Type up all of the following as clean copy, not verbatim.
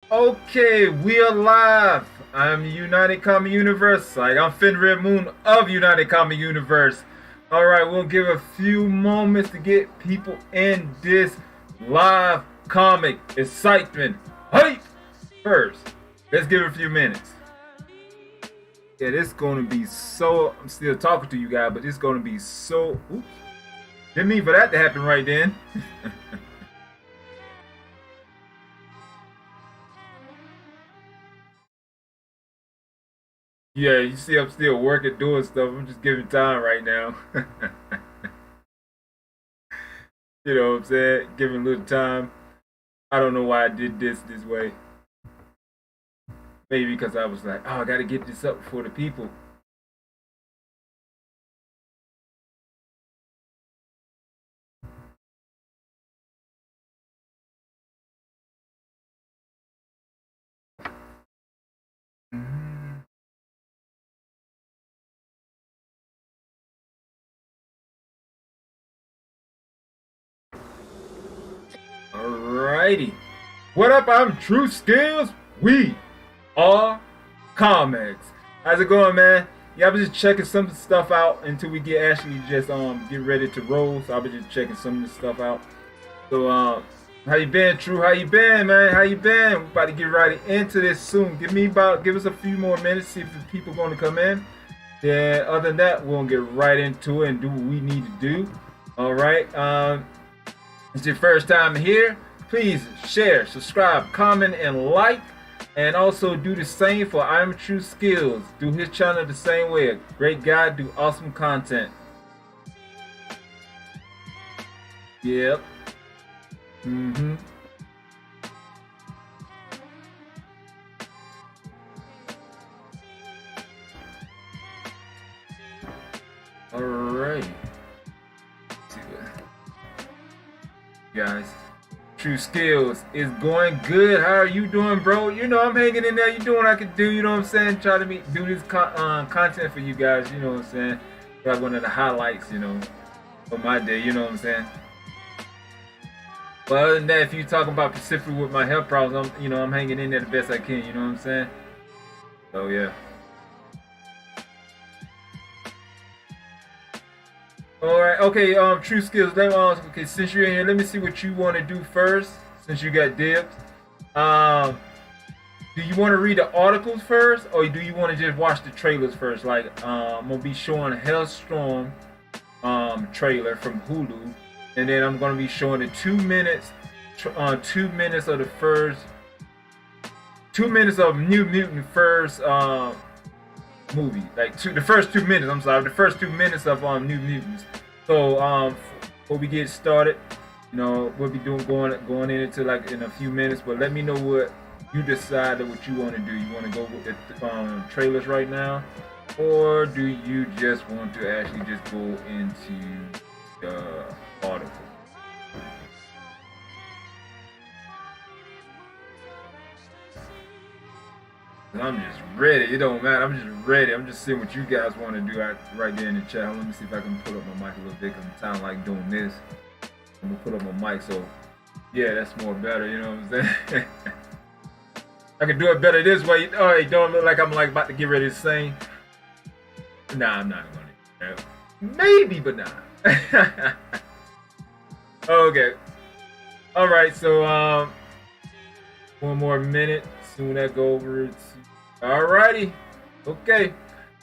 Okay, we are live. I'm United Comic Universe. Like I'm Finn Red Moon of United Comic Universe. Alright, we'll give a few moments to get people in this live comic excitement. Hype! First, let's give it a few minutes. Yeah, this is gonna be so I'm still talking to you guys, but this is gonna be so oops. Didn't mean for that to happen right then. Yeah, you see, I'm still working, doing stuff. I'm just giving time right now. You know what I'm saying? Giving a little time. I don't know why I did this way. Maybe because I was like, oh, I got to get this up for the people. Mhm. Alrighty. What up? I'm True Skills. We are comics. How's it going, man? Yeah, I was just checking some stuff out until we get actually just get ready to roll. So I was just checking some of the stuff out. So how you been, True? How you been, man? How you been? We're about to get right into this soon. Give us a few more minutes, see if the people going to come in. Then other than that, we'll get right into it and do what we need to do. All right. It's your first time here. Please share, subscribe, comment, and like. And also do the same for I'm True Skills. Do his channel the same way. A great guy, do awesome content. Yep. Mm-hmm. Alright. See what guys. True Skills is going good. How are you doing, bro? You know I'm hanging in there. You doing what I can do. You know what I'm saying? Try to do this content for you guys. You know what I'm saying? Like one of the highlights, you know, of my day. You know what I'm saying? But other than that, if you talking about specifically with my health problems, I'm hanging in there the best I can. You know what I'm saying? So yeah. All right. Okay. True Skills. Okay. Since you're in here, let me see what you want to do first. Since you got dibs. Um. Do you want to read the articles first, or do you want to just watch the trailers first? Like, I'm gonna be showing Hellstorm trailer from Hulu, and then I'm gonna be showing the 2 minutes, 2 minutes of the first, 2 minutes of New Mutant first movie. Like the first 2 minutes. I'm sorry, the first 2 minutes of New Mutants. So before we get started, we'll be going into like in a few minutes. But let me know what you decide what you want to do. You want to go with the trailers right now, or do you just want to actually just go into the article? I'm just ready. It don't matter. I'm just ready. I'm just seeing what you guys want to do right there in the chat. Let me see if I can pull up my mic a little bit because I'm sound like doing this. I'm gonna put up my mic, so yeah, that's more better. You know what I'm saying? I can do it better this way. Oh, it don't look like I'm like about to get ready to sing. Nah, I'm not gonna do that. Maybe, but nah. Okay. All right. So one more minute. Soon that go over. Alrighty. Okay.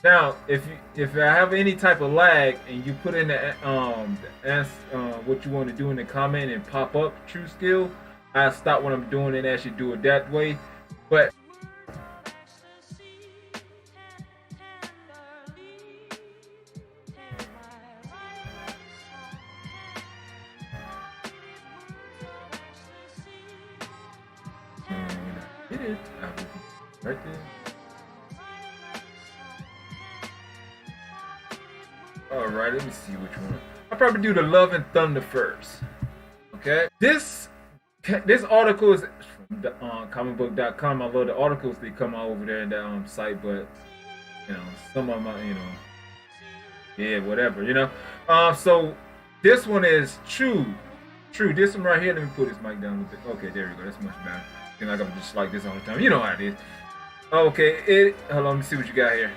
Now, if I have any type of lag and you put in the what you want to do in the comment and pop up True Skill, I'll stop what I'm doing and actually do it that way. But it is. I will be right there. All right, let me see which one. I'll probably do the Love and Thunder first. Okay, this article is from comicbook.com. I love the articles they come out over there in that site, but some of them, yeah, whatever, So this one is True. This one right here. Let me put this mic down a bit. Okay, there we go. That's much better. You're not gonna just like this all the time. You know how it is. Okay, hold on, let me see what you got here.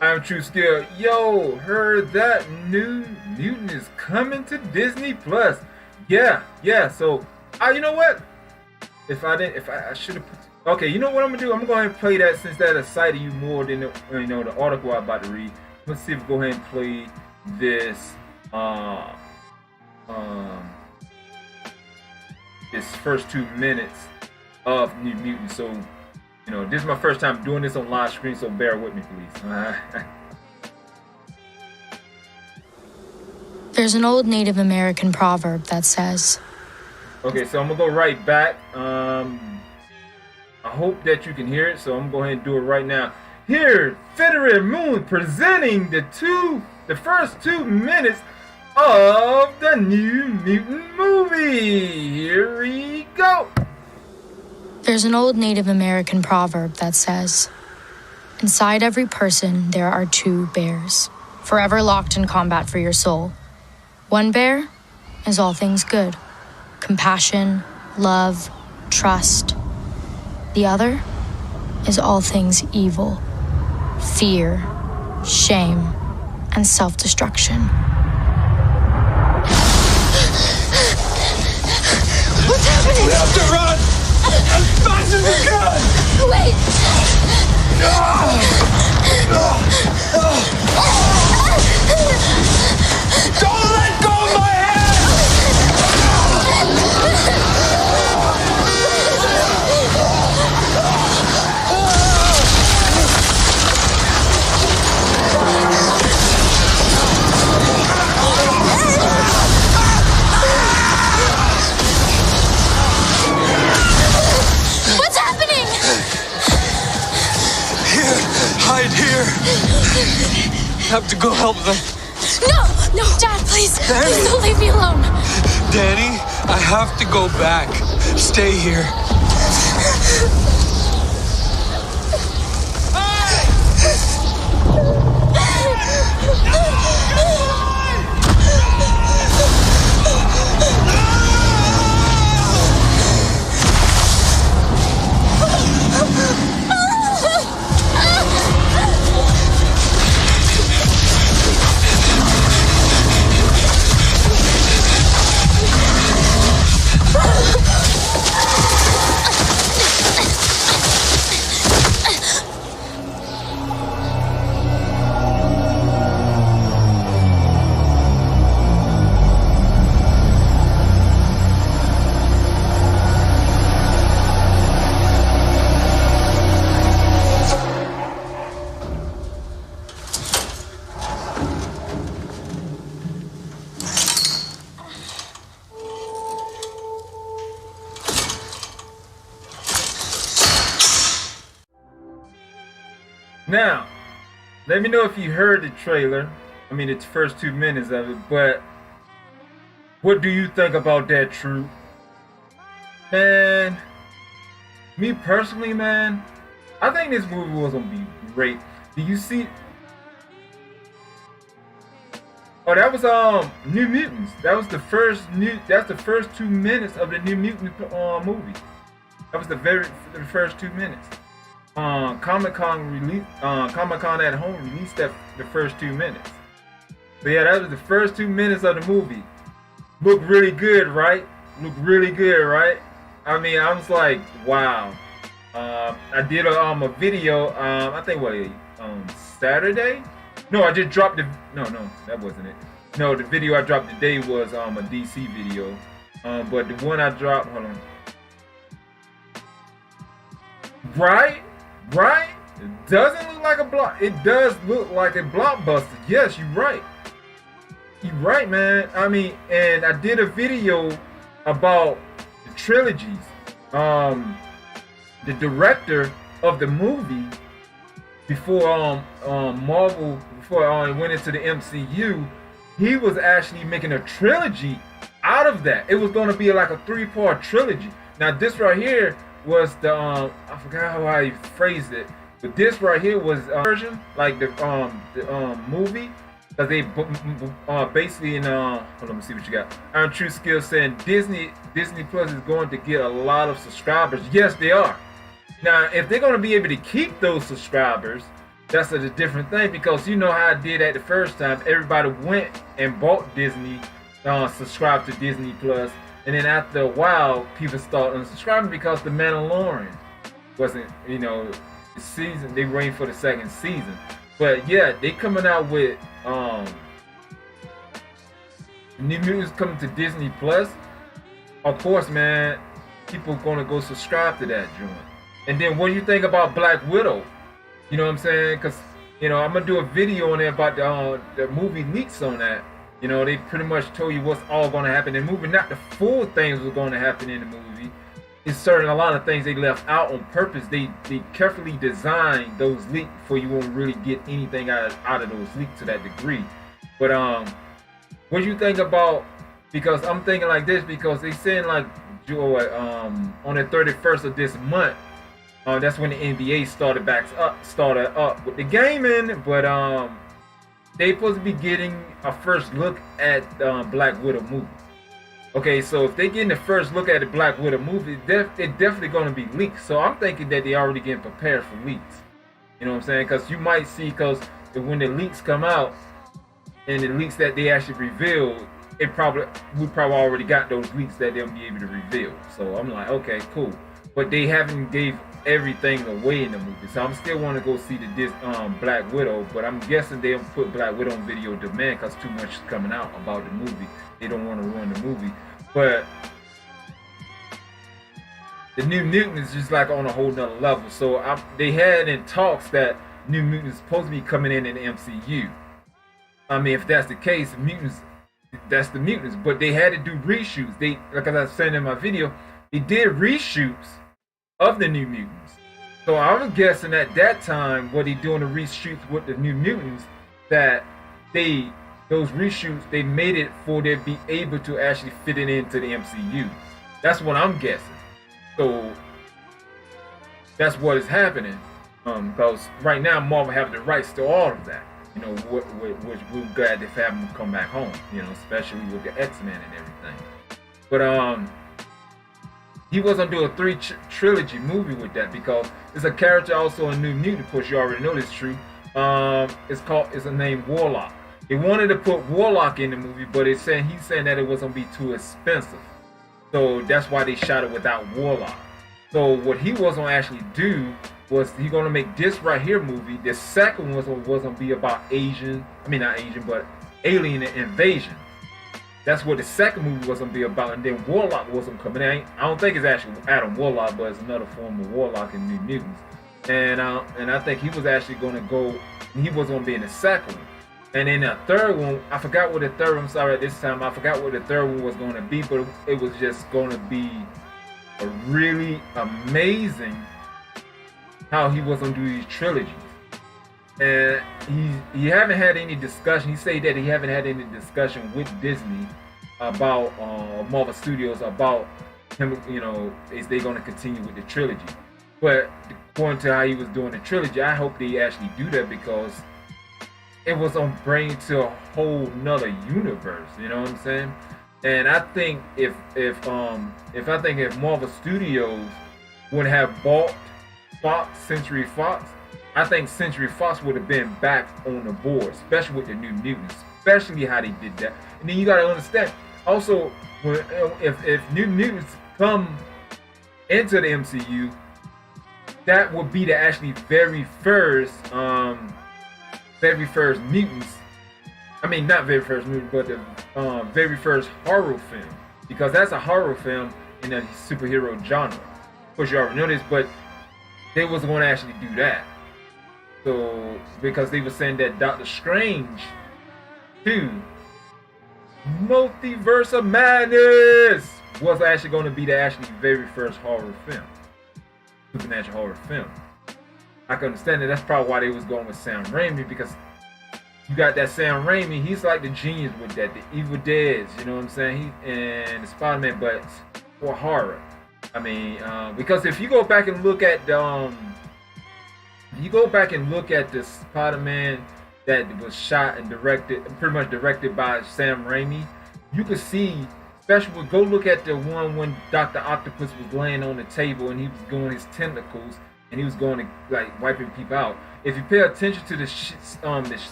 I'm True Skill. Yo, heard that new mutant is coming to Disney Plus. Yeah. So, you know what? I should have put. Okay, you know what I'm gonna do? I'm gonna go ahead and play that since that excited you more than the article I'm about to read. Let's see if we go ahead and play this. This first 2 minutes of New Mutants. So, this is my first time doing this on live screen, so bear with me, please. There's an old Native American proverb that says... Okay, so I'm going to go right back. I hope that you can hear it, so I'm going to go ahead and do it right now. Here, Federer Moon presenting the first 2 minutes of the New Mutant movie. Here we go. There's an old Native American proverb that says, inside every person there are 2 bears, forever locked in combat for your soul. One bear is all things good, compassion, love, trust. The other is all things evil, fear, shame, and self-destruction. What's happening? We have to run! As fast as we can! Wait! Don't let go of my hand! What's happening? Here, hide here. Have to go help them. No, Dad, please. Danny. Please don't leave me alone. Danny, I have to go back. Stay here. Now, let me know if you heard the trailer. I mean, the first 2 minutes of it, but what do you think about that, True? Man, me personally, man, I think this movie was gonna be great. Do you see? Oh, that was New Mutants. That was the first That's the first 2 minutes of the New Mutants movie. That was the first 2 minutes. Comic-Con at home released the first 2 minutes. So yeah, that was the first 2 minutes of the movie. Looked really good, right? Looked really good, right? I mean, I was like, wow. I did a video. I think Saturday. No, I just dropped the. No, that wasn't it. No, the video I dropped today was a DC video. But the one I dropped, hold on. Right? It doesn't look like a block. It does look like a blockbuster. Yes, you're right. You're right, man. I mean, and I did a video about the trilogies. The director of the movie before Marvel, before it went into the MCU, he was actually making a trilogy out of that. It was going to be like a 3-part trilogy. Now this right here was the I forgot how I phrased it, but this right here was version, like the movie, because they basically in hold on, let me see what you got. Iron True Skills saying Disney Plus is going to get a lot of subscribers. Yes, they are. Now, if they're going to be able to keep those subscribers, that's a different thing, because you know how I did that the first time. Everybody went and bought Disney, subscribed to Disney Plus, and then after a while, people started unsubscribing because the Mandalorian wasn't, the season. They waiting for the second season. But yeah, they coming out with new mutants coming to Disney Plus. Of course, man, people gonna go subscribe to that joint. And then what do you think about Black Widow? You know what I'm saying? Because I'm gonna do a video on there about the movie leaks on that. They pretty much told you what's all gonna happen in the movie. Not the full things was gonna happen in the movie. It's certain a lot of things they left out on purpose. They carefully designed those leaks for you won't really get anything out of those leaks to that degree. But what do you think about? Because I'm thinking like this, because they saying like on the 31st of this month. That's when the NBA started up with the gaming, but they supposed to be getting a first look at Black Widow movie. Okay, so if they getting the first look at the Black Widow movie, it's definitely going to be leaked. So I'm thinking that they already getting prepared for leaks. You know what I'm saying? Because you might see, because when the leaks come out and the leaks that they actually reveal, we probably already got those leaks that they'll be able to reveal. So I'm like, okay, cool. But they haven't gave everything away in the movie, so I'm still want to go see the Black Widow. But I'm guessing they'll put Black Widow on video demand because too much is coming out about the movie. They don't want to ruin the movie. But the New Mutants is just like on a whole nother level. So they had in talks that New Mutants is supposed to be coming in the MCU. I mean, if that's the case, mutants, that's the mutants. But they had to do reshoots. They, like I was saying in my video, they did reshoots of the New Mutants. So I was guessing at that time, what they doing the reshoots with the New Mutants, that those reshoots, they made it for they be able to actually fit it into the MCU. That's what I'm guessing. So that's what is happening. Because right now Marvel have the rights to all of that. Which we're glad to have them come back home. Especially with the X-Men and everything. But he wasn't doing a trilogy movie with that, because there's a character also in New Mutant. Of course, you already know this is true. It's a name Warlock. They wanted to put Warlock in the movie, but he's saying that it was gonna be too expensive. So that's why they shot it without Warlock. So what he was gonna actually do was he gonna make this right here movie. The second one was gonna be about alien invasion. That's what the second movie was gonna be about, and then Warlock wasn't coming in. I don't think it's actually Adam Warlock, but it's another form of Warlock in New Mutants. And I think he was actually gonna go. He was gonna be in the second one, and then the third one, I forgot what the third one. Sorry, at this time I forgot what the third one was gonna be, but it was just gonna be a really amazing how he was gonna do these trilogies. And he haven't had any discussion. He said that he haven't had any discussion with Disney about Marvel Studios about him. Is they going to continue with the trilogy? But according to how he was doing the trilogy, I hope they actually do that, because it was on bringing to a whole nother universe. You know what I'm saying? And I think if Marvel Studios would have bought Century Fox, I think Century Fox would have been back on the board, especially with the New Mutants, especially how they did that. And then you got to understand, also, if New Mutants come into the MCU, that would be the actually very first mutants. I mean, not very first movie, but the very first horror film, because that's a horror film in the superhero genre. Of course, you already know this, but they was going to actually do that. So, because they were saying that Doctor Strange 2, Multiverse of Madness, was actually going to be the actually very first horror film, supernatural horror film. I can understand that. That's probably why they was going with Sam Raimi, because you got that Sam Raimi. He's like the genius with that, the Evil Dead. You know what I'm saying? And the Spider-Man, but for horror. I mean, because if you go back and look at the Spider-Man that was shot and directed, pretty much directed by Sam Raimi, you could see, especially go look at the one when Dr. Octopus was laying on the table and he was going his tentacles and he was going to like wiping people out. If you pay attention to the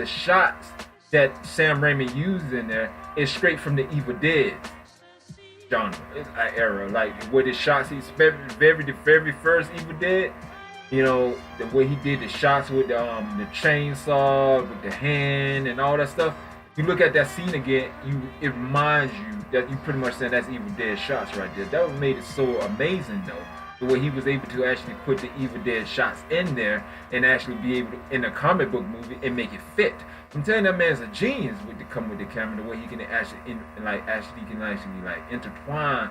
shots that Sam Raimi used in there, it's straight from the Evil Dead genre era. Like where the shots, the very first Evil Dead. You know, the way he did the shots with the chainsaw, with the hand and all that stuff. If you look at that scene again, it reminds you that you pretty much said that's Evil Dead shots right there. That made it so amazing though. The way he was able to actually put the Evil Dead shots in there and actually be able to, in a comic book movie, and make it fit. I'm telling you, that man's a genius with the camera, the way he can actually intertwine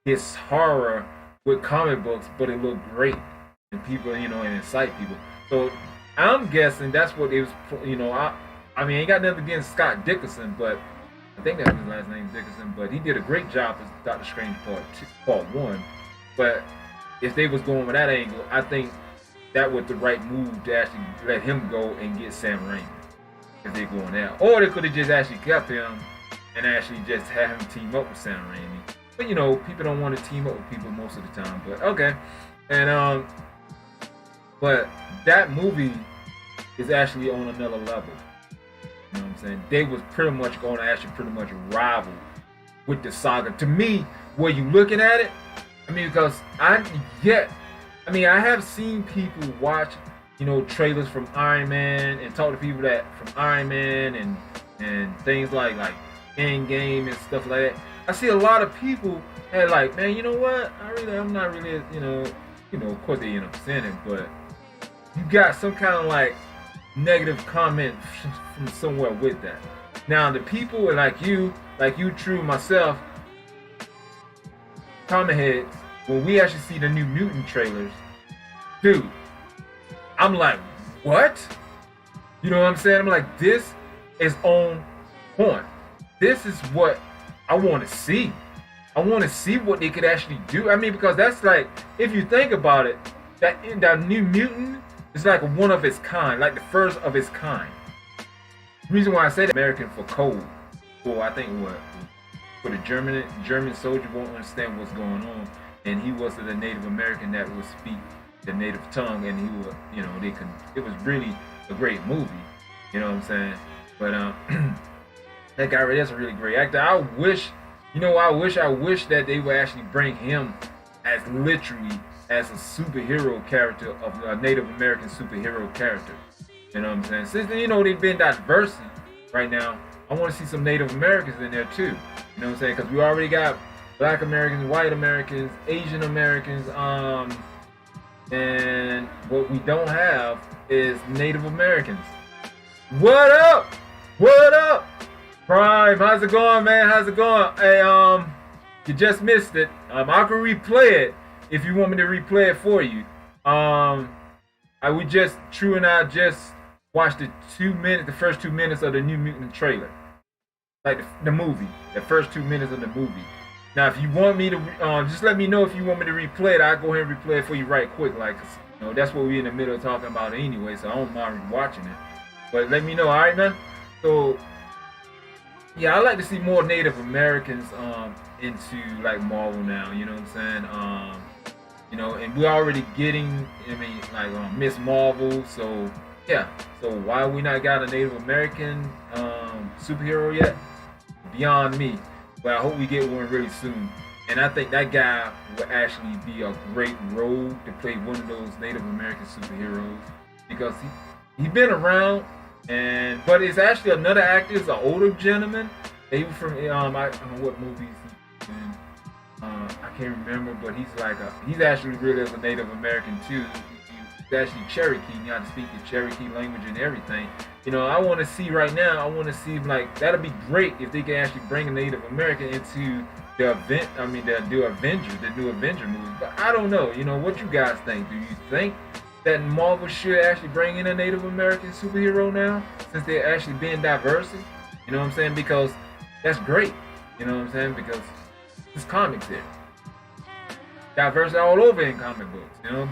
his horror with comic books, but it looked great. And people, you know, and incite people. So I'm guessing that's what it was. You know, I mean, ain't got nothing against Scott Dickerson, but I think that's his last name, Dickerson. But he did a great job as Doctor Strange Part 1. But if they was going with that angle, I think that was the right move to actually let him go and get Sam Raimi. If they're going out, or they could have just actually kept him and actually just have him team up with Sam Raimi. But you know, people don't want to team up with people most of the time. But okay, and but that movie is actually on another level. You know what I'm saying? They was pretty much going to actually pretty much rival with the saga. To me, where you looking at it, I mean, because I have seen people watch, you know, trailers from Iron Man and talk to people that from Iron Man and things like Endgame and stuff like that. I see a lot of people that like, man, you know what? I'm not really, you know, of course they end up saying it, but you got some kind of like negative comment from somewhere with that. Now the people like you, True, myself, comic heads, when we actually see the new mutant trailers, dude, I'm like, what? You know what I'm saying? I'm like, this is on point. This is what I want to see. I want to see what they could actually do. I mean, because that's like, if you think about it, that new mutant is like one of its kind, like the first of its kind. The reason why I say that, American for cold, for I think what, for the German soldier won't understand what's going on, and he was the Native American that would speak the native tongue, and he would, you know, it was really a great movie, you know what I'm saying? But that guy, that's a really great actor. I wish that they would actually bring him as literally as a superhero character, of a Native American superhero character. You know what I'm saying? Since, you know, they've been diversity right now, I want to see some Native Americans in there too. You know what I'm saying? Because we already got Black Americans, White Americans, Asian Americans, and what we don't have is Native Americans. What up? What up? Prime, how's it going, man? How's it going? Hey, you just missed it. I can replay it if you want me to replay it for you. True and I just watched the first 2 minutes of the New Mutant trailer. Like the movie, the first 2 minutes of the movie. Now, if you want me to, just let me know if you want me to replay it. I'll go ahead and replay it for you right quick. Like, you know, that's what we're in the middle of talking about anyway, so I don't mind watching it. But let me know, all right, man? So, yeah, I like to see more Native Americans into like Marvel now. You know what I'm saying? You know, and we're already getting, Miss Marvel. So yeah. So why we not got a Native American superhero yet? Beyond me. But I hope we get one really soon. And I think that guy will actually be a great role to play one of those Native American superheroes, because he's been around. But it's actually another actor. It's an older gentleman. He was from I don't know what movies he's in. I can't remember, but he's actually really as a Native American too. He's actually Cherokee. You know how to speak the Cherokee language and everything. You know, I want to see right now. I want to see, like, that'd be great if they can actually bring a Native American into the event. I mean, the new Avenger movie. But I don't know. You know, what you guys think? Do you think that Marvel should actually bring in a Native American superhero now, since they're actually being diverse? You know what I'm saying? Because that's great. You know what I'm saying? Because it's comics here. Diversity all over in comic books, you know.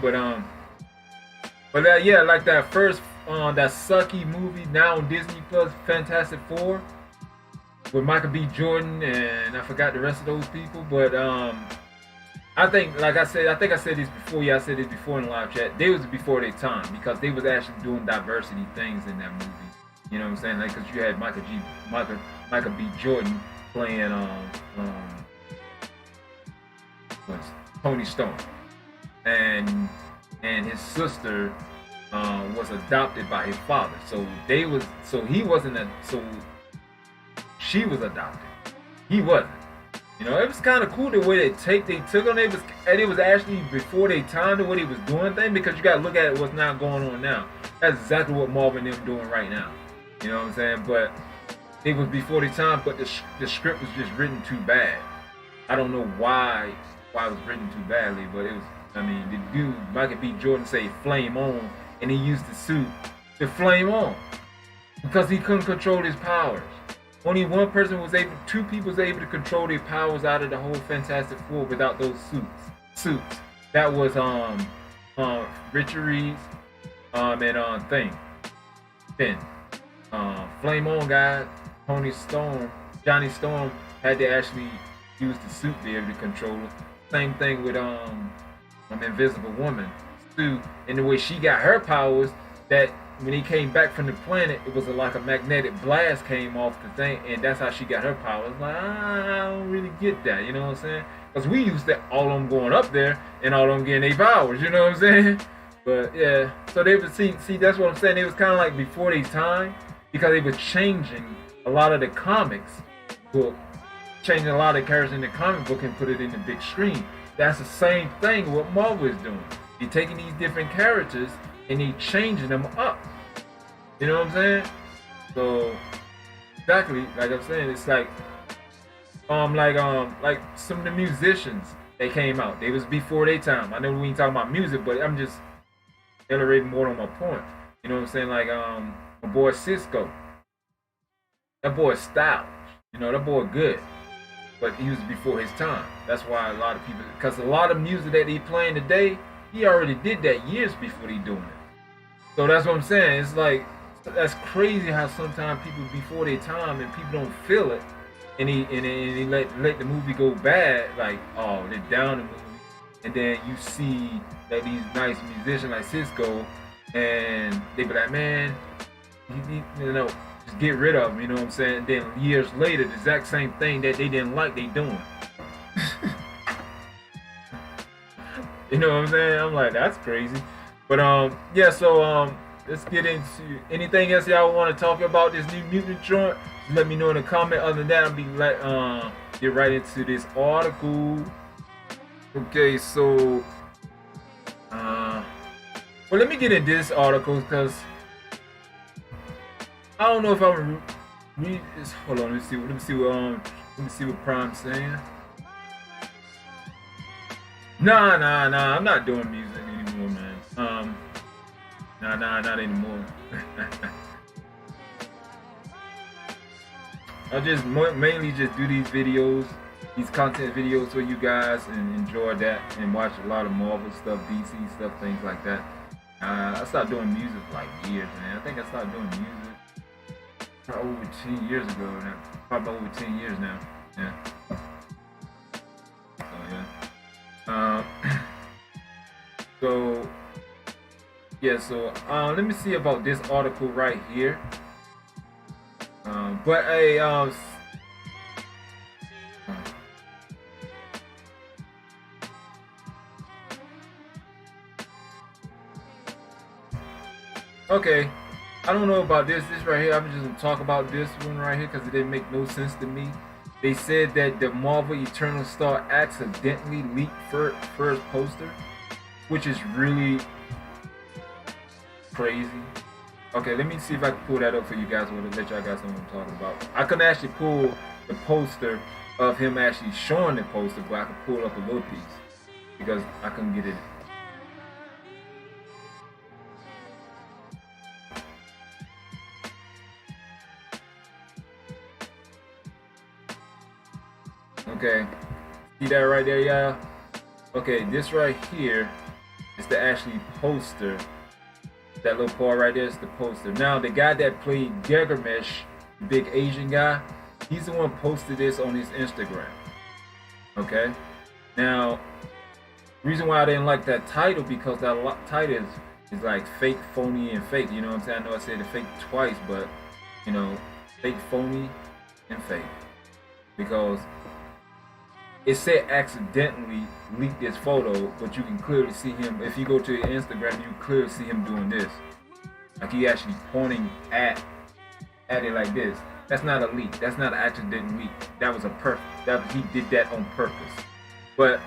But yeah, like that first that sucky movie now on Disney Plus, Fantastic Four, with Michael B. Jordan and I forgot the rest of those people, but I think, like I said, I think I said this before. Yeah, I said this before in the live chat. They was before their time because they was actually doing diversity things in that movie. You know what I'm saying? Like, cause you had Michael B. Jordan playing Tony Storm, and his sister was adopted by his father. So she was adopted. He wasn't. You know, it was kind of cool the way they took on it. It was actually before they time the way they was doing things, because you gotta look at what's not going on now. That's exactly what Marvel and them doing right now. You know what I'm saying? But it was before their time. But the script was just written too bad. I don't know why it was written too badly, but it was. I mean, the dude Michael B. Jordan say "flame on," and he used the suit to flame on because he couldn't control his powers. Only one person was able, two people was able to control their powers out of the whole Fantastic Four without those suits. That was Richard Reeves and Finn. Flame on guy, Johnny Storm had to actually use the suit to be able to control it. Same thing with Invisible Woman. Sue, and the way she got her powers, that when he came back from the planet, it was like a magnetic blast came off the thing, and that's how she got her powers. Like, I don't really get that, you know what I'm saying? Because we used to all of them going up there and all of them getting their powers, you know what I'm saying? But yeah, so they would see that's what I'm saying. It was kind of like before their time, because they were changing a lot of the comics book, changing a lot of the characters in the comic book and put it in the big screen. That's the same thing what Marvel is doing. You're taking these different characters and they changing them up. You know what I'm saying? So exactly, like I'm saying, it's like some of the musicians that came out. They was before their time. I know we ain't talking about music, but I'm just elaborating more on my point. You know what I'm saying? Like my boy Cisco. That boy is stylish. You know, that boy good. But he was before his time. That's why a lot of people, because a lot of music that he playing today, he already did that years before he doing it. So that's what I'm saying. It's like, that's crazy how sometimes people before their time and people don't feel it, and he let the movie go bad, like, oh, they're down the movie, and then you see that these nice musicians like Cisco, and they be like, man, you know, just get rid of him, you know what I'm saying? And then years later, the exact same thing that they didn't like, they doing. You know what I'm saying? I'm like, that's crazy. But yeah, so let's get into anything else y'all want to talk about this new mutant joint. Just let me know in the comment. Other than that, I'll be get right into this article. Okay, so well, let me get into this article because I don't know if I'm read this. Hold on, let me see what Prime's saying. Nah, I'm not doing music anymore, man. Nah, not anymore. I just mainly just do these videos, these content videos for you guys, and enjoy that, and watch a lot of Marvel stuff, DC stuff, things like that. I started doing music like years, man. I think I started doing music over 10 years ago now. Probably over 10 years now. Yeah. So yeah. So yeah, so let me see about this article right here. But okay, I don't know about this right here. I'm just gonna talk about this one right here because it didn't make no sense to me. They said that the Marvel Eternal Star accidentally leaked first poster, which is really crazy. Okay, let me see if I can pull that up for you guys, or to let y'all guys know what I'm talking about. I couldn't actually pull the poster of him actually showing the poster, but I could pull up a little piece because I couldn't get it. Okay, see that right there, y'all? Okay, this right here is the actually poster That little part right there is the poster. Now, the guy that played Gilgamesh, the big Asian guy, he's the one posted this on his Instagram. Okay? Now, reason why I didn't like that title, because that title is like fake, phony, and fake. You know what I'm saying? I know I said the fake twice, but, you know, fake, phony, and fake. Because it said accidentally leaked this photo, but you can clearly see him. If you go to your Instagram, you can clearly see him doing this. Like he actually pointing at it like this. That's not a leak. That's not an accidental leak. That was he did that on purpose. But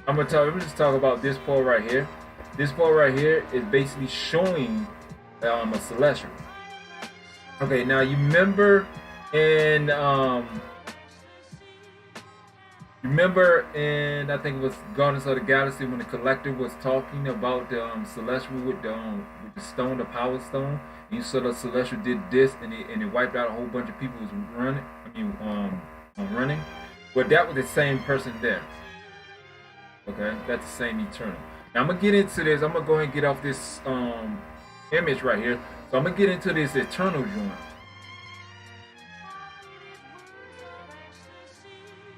let me just talk about this part right here. This part right here is basically showing a celestial. Okay, now you remember in I think it was Guardians of the Galaxy when the Collector was talking about the Celestial with the stone, the Power Stone. And you saw the Celestial did this, and it wiped out a whole bunch of people who was running. But that was the same person there. Okay, that's the same Eternal. Now I'm gonna get into this. I'm gonna go ahead and get off this image right here. So I'm gonna get into this Eternal joint.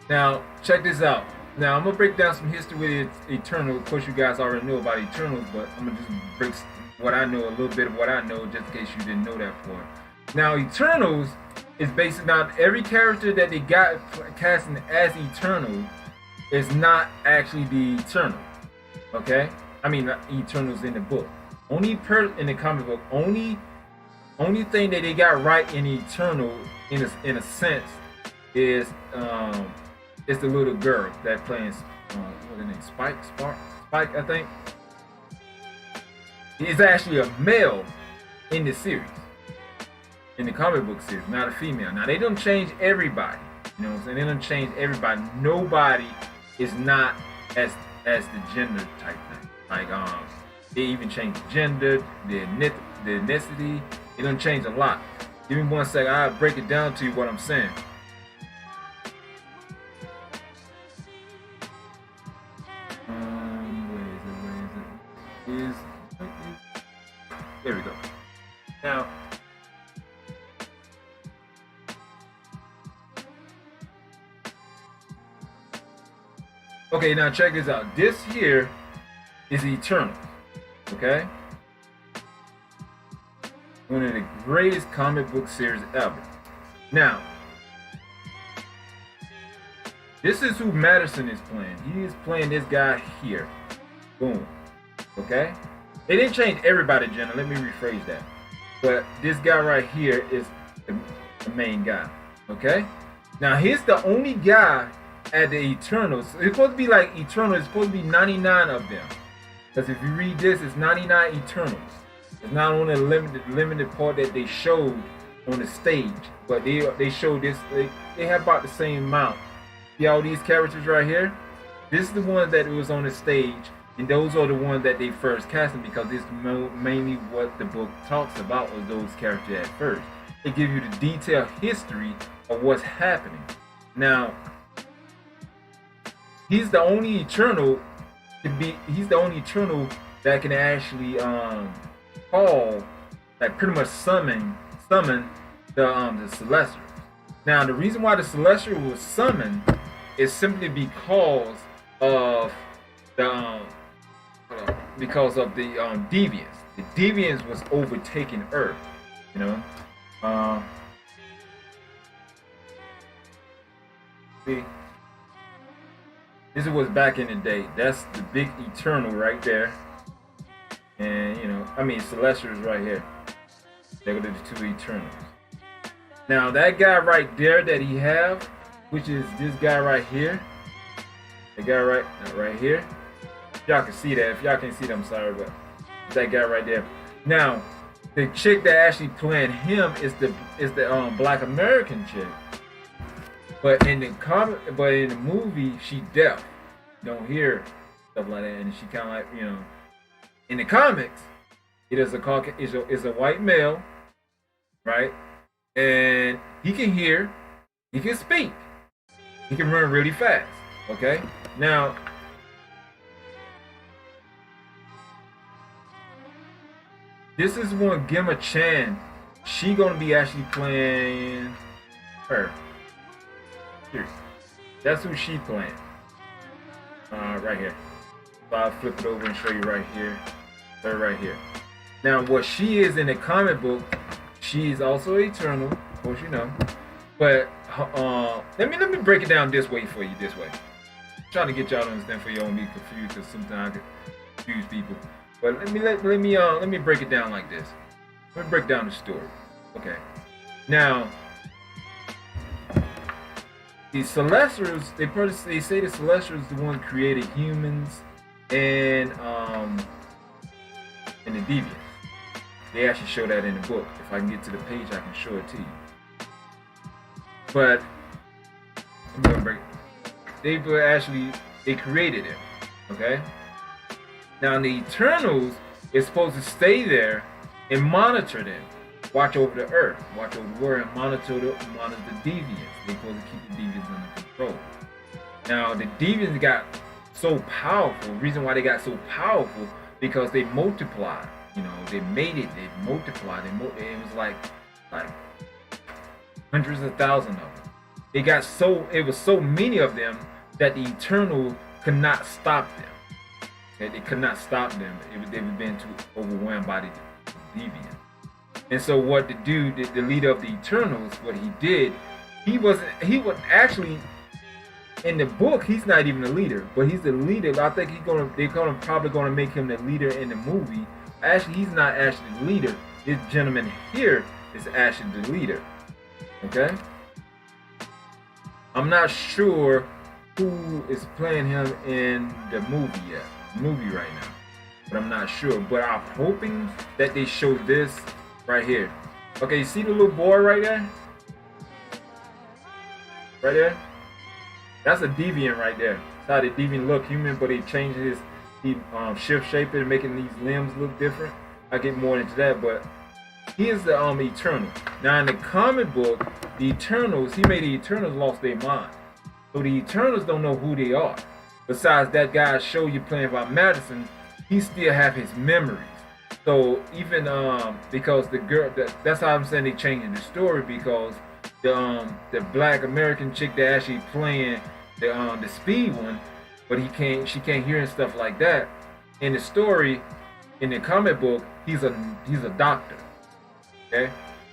Now, check this out. Now, I'm going to break down some history with Eternal. Of course, you guys already know about Eternals, but I'm going to just break what I know, a little bit of what I know, just in case you didn't know that part. Now, Eternals is based on every character that they got casting as Eternal is not actually the Eternal. Okay? I mean, Eternals in the book. In the comic book, only thing that they got right in Eternal, in a sense, is it's the little girl that plays what's her name? Spike, I think. He's actually a male in the series, in the comic book series, not a female. Now they don't change everybody. You know what I'm saying? They don't change everybody. Nobody is not as the gender type thing. Like they even change the gender, the ethnicity. It don't change a lot. Give me 1 second. I'll break it down to you what I'm saying. There we go. Now, okay, now check this out. This here is Eternal. Okay? One of the greatest comic book series ever. Now, this is who Madison is playing. He is playing this guy here. Boom. Okay? They didn't change everybody, Jenna. Let me rephrase that. But this guy right here is the main guy. Okay? Now, he's the only guy at the Eternals. It's supposed to be like Eternal. It's supposed to be 99 of them. Because if you read this, it's 99 Eternals. It's not only a limited part that they showed on the stage. But they showed this. They have about the same amount. See all these characters right here? This is the one that was on the stage. And those are the ones that they first casted, because this is mainly what the book talks about, was those characters at first. It gives you the detailed history of what's happening. Now, he's the only Eternal that can actually call, like pretty much summon the Celestial. Now, the reason why the Celestial was summoned is simply because of the deviants. The deviants was overtaking Earth, you know. See, this was back in the day. That's the big Eternal right there, and you know, I mean, Celestials right here. They go to the two Eternals. Now that guy right there that he have, which is this guy right here, the guy right here. Y'all can see that. If y'all can't see that, I'm sorry, but it's that guy right there. Now, the chick that actually playing him is the Black American chick. But in the movie, she deaf. Don't hear stuff like that, and she kind of like, you know. In the comics, it is a white male, right? And he can hear, he can speak, he can run really fast. Okay, now. This is one Gemma Chan. She gonna be actually playing her. Here. That's who she playing. Right here. So I'll flip it over and show you right here. Her right here. Now what she is in the comic book, she is also eternal, of course you know. But let me break it down this way for you. This way. I'm trying to get y'all to understand for you don't be confused because sometimes I confuse people. But let me break it down like this. Let me break down the story. Okay. Now the Celestials, they say the Celestials the one who created humans and the Deviants. They actually show that in the book. If I can get to the page, I can show it to you. But I'm gonna break it. They created it. Okay. Now the Eternals is supposed to stay there and monitor them, watch over the earth, watch over the world, and monitor the Deviants. They're supposed to keep the Deviants under control. Now the Deviants got so powerful. The reason why they got so powerful because they multiplied. You know, they made it. They multiplied. It was like hundreds of thousands of them. It was so many of them that the Eternal could not stop them. Okay? They could not stop them. They were being too overwhelmed by the Deviant. And so what the dude, the leader of the Eternals, what he did, he was actually in the book. He's not even the leader, but he's the leader. I think they're probably gonna make him the leader in the movie. Actually, he's not actually the leader. This gentleman here is actually the leader. Okay. I'm not sure who is playing him in the movie yet. Movie right now, but I'm not sure. But I'm hoping that they show this right here. Okay, you see the little boy right there? Right there? That's a Deviant right there. That's how the Deviant look human, but he changed his shift shape it, making these limbs look different. I get more into that, but he is the Eternal. Now in the comic book, the Eternals, he made the Eternals lost their mind. So the Eternals don't know who they are. Besides that guy show you playing by Madison, he still have his memories. So even because the girl, that's how I'm saying they changing the story, because the black American chick that actually playing the speed one, but she can't hear and stuff like that. In the story, in the comic book, he's a doctor. Okay,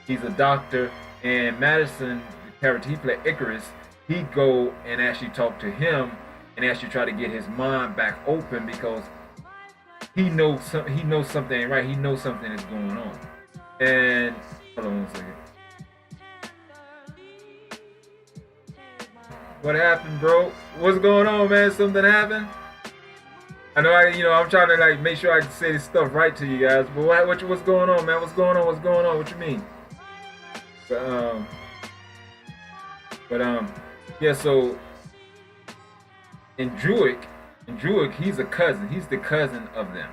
he's a doctor, and Madison, the character he played, Icarus, he go and actually talk to him and actually try to get his mind back open because he knows something ain't right. He knows something is going on. And hold on one second. What happened, bro? What's going on, man? Something happened? I know I'm trying to like make sure I can say this stuff right to you guys. But what's going on, man? What's going on? What's going on? What you mean? Yeah. So in Druid, he's a cousin. He's the cousin of them.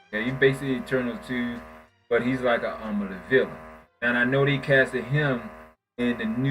Okay, he's basically Eternal too, but he's like a villain. And I know they casted him in the new